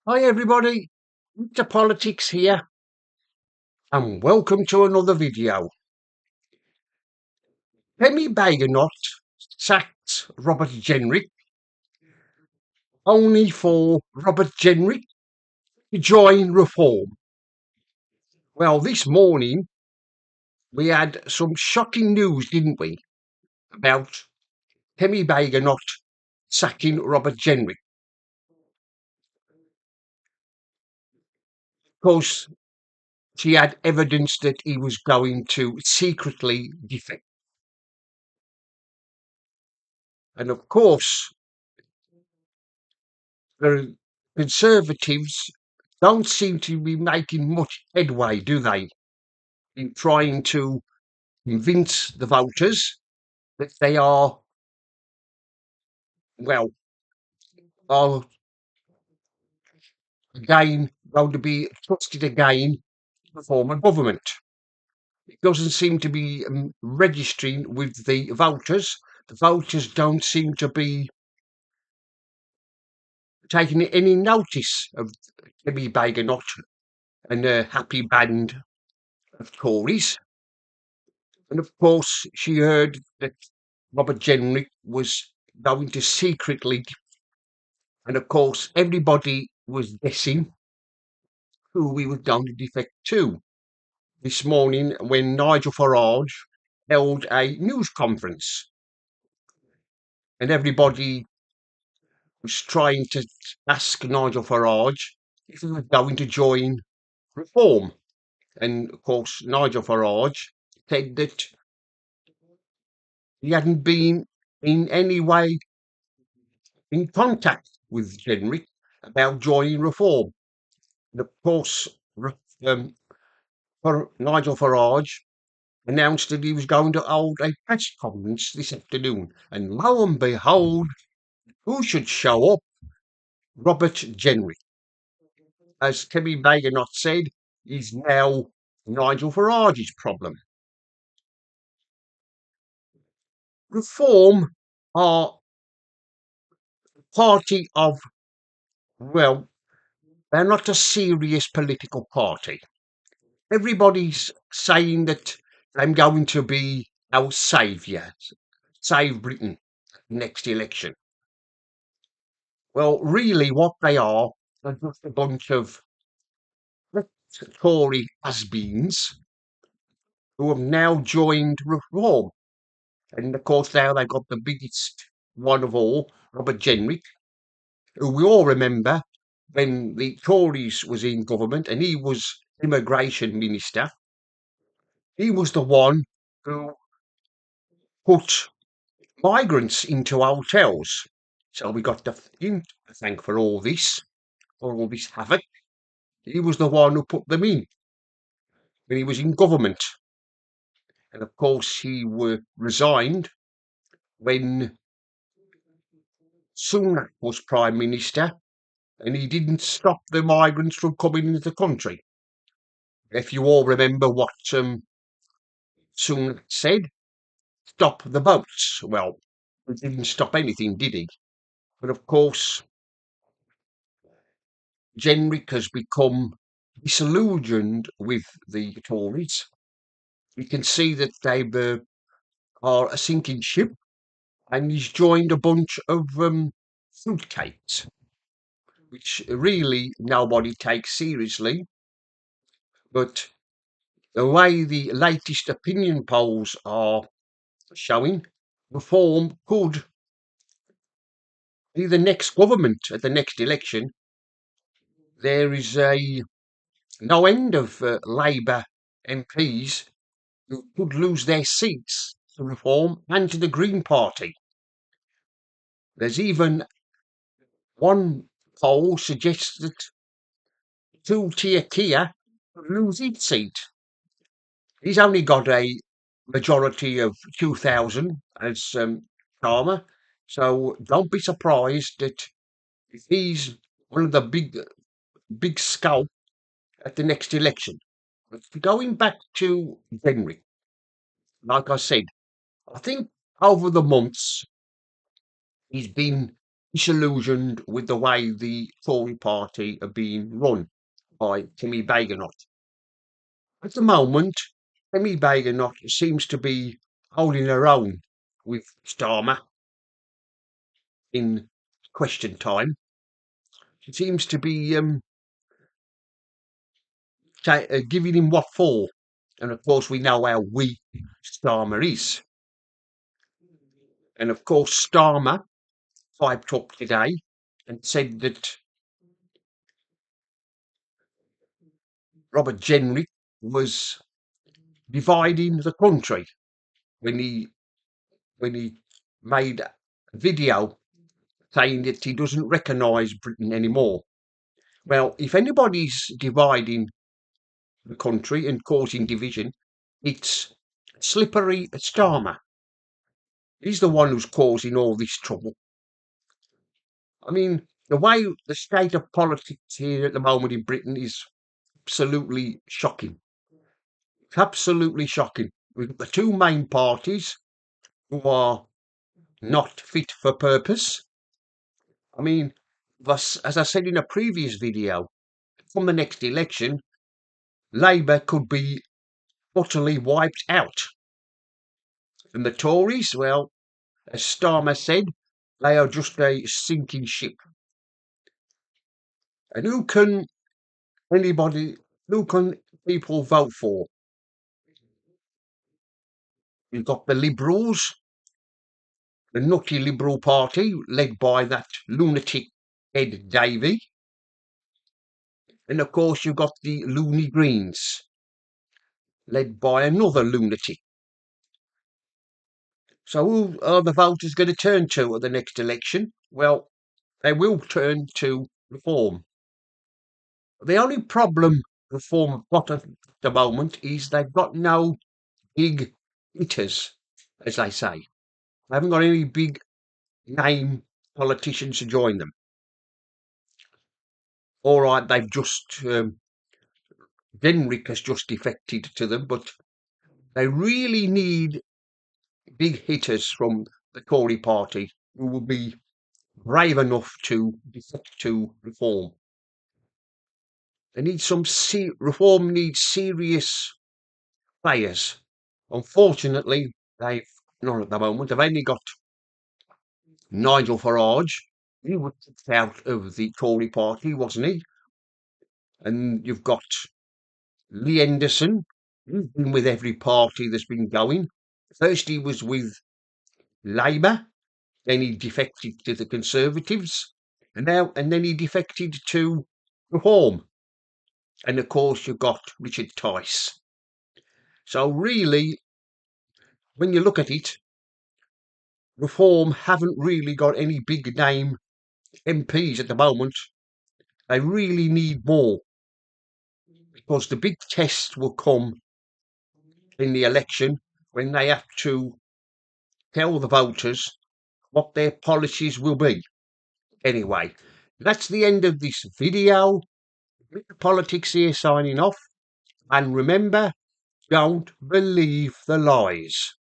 Hi everybody, Mr. Politics here, and welcome to another video. Penny Baganot sacked Robert Jenrick, only for Robert Jenrick to join Reform. Well, this morning we had some shocking news, didn't we, about Penny Baganot sacking Robert Jenrick, because she had evidence that he was going to secretly defect. And of course, the Conservatives don't seem to be making much headway, do they, in trying to convince the voters that they are, well, are again going to be trusted again to form a government. It doesn't seem to be registering with the voters. The voters don't seem to be taking any notice of Debbie Baganot and a happy band of Tories. And of course, she heard that Robert Jenrick was going to secretly, and of course, everybody was guessing who we were going to defect to this morning when Nigel Farage held a news conference, and everybody was trying to ask Nigel Farage if he was going to join Reform. And of course, Nigel Farage said that he hadn't been in any way in contact with Jenrick about joining Reform. And of course, um, Nigel Farage announced that he was going to hold a press conference this afternoon. And lo and behold, who should show up? Robert Jenrick. As Kevin Baganot said, is now Nigel Farage's problem. Reform are party of, well, they're not a serious political party. Everybody's saying that I'm going to be our saviour, save Britain next election. Well, really, what they are just a bunch of Tory has-beens who have now joined Reform. And of course, now they've got the biggest one of all, Robert Jenrick, who we all remember when the Tories was in government and he was immigration minister. He was the one who put migrants into hotels. So we got him to thank for all this havoc. He was the one who put them in when he was in government. And of course, he resigned when Sunak was Prime Minister and he didn't stop the migrants from coming into the country. If you all remember what Sunak said, stop the boats. Well, he didn't stop anything, did he? But of course, Jenrick has become disillusioned with the Tories. You can see that they are a sinking ship, and he's joined a bunch of fruitcakes, which really nobody takes seriously. But the way the latest opinion polls are showing, Reform could be the next government at the next election. There is no end of Labour MPs who could lose their seats to Reform and to the Green Party. There's even one poll suggests that two-tier Kia could lose its seat. He's only got a majority of 2,000 as Palmer, so don't be surprised that if he's one of the big scalp at the next election. But going back to Jenrick, like I said, I think over the months he's been disillusioned with the way the Tory party are being run by Timmy Bagonot. At the moment, Timmy Bagonot seems to be holding her own with Starmer in question time. She seems to be giving him what for. And of course, we know how weak Starmer is. And of course, Starmer piped up today and said that Robert Jenrick was dividing the country when he made a video saying that he doesn't recognise Britain anymore. Well, if anybody's dividing the country and causing division, it's Slippery Starmer. He's the one who's causing all this trouble. I mean, the way the state of politics here at the moment in Britain is absolutely shocking. It's absolutely shocking. We've got the two main parties who are not fit for purpose. I mean, as I said in a previous video, from the next election, Labour could be utterly wiped out. And the Tories, well, as Starmer said, they are just a sinking ship. And who can people vote for? You've got the Liberals, the nutty Liberal Party, led by that lunatic Ed Davey. And of course, you've got the loony Greens, led by another lunatic. So who are the voters going to turn to at the next election? Well, they will turn to Reform. The only problem Reform have got at the moment is they've got no big hitters, as they say. They haven't got any big name politicians to join them. All right, they've just Jenrick has just defected to them, but they really need big hitters from the Tory party who will be brave enough to defect to Reform. They need Reform needs serious players. Unfortunately, they've not at the moment. They've only got Nigel Farage. He was kicked out of the Tory party, wasn't he? And you've got Lee Henderson. He's been with every party that's been going. First, he was with Labour. Then he defected to the Conservatives, and then he defected to Reform. And of course, you've got Richard Tice. So really, when you look at it, Reform haven't really got any big name MPs at the moment. They really need more, because the big test will come in the election when they have to tell the voters what their policies will be. Anyway, that's the end of this video. Mr. Politics here signing off. And remember, don't believe the lies.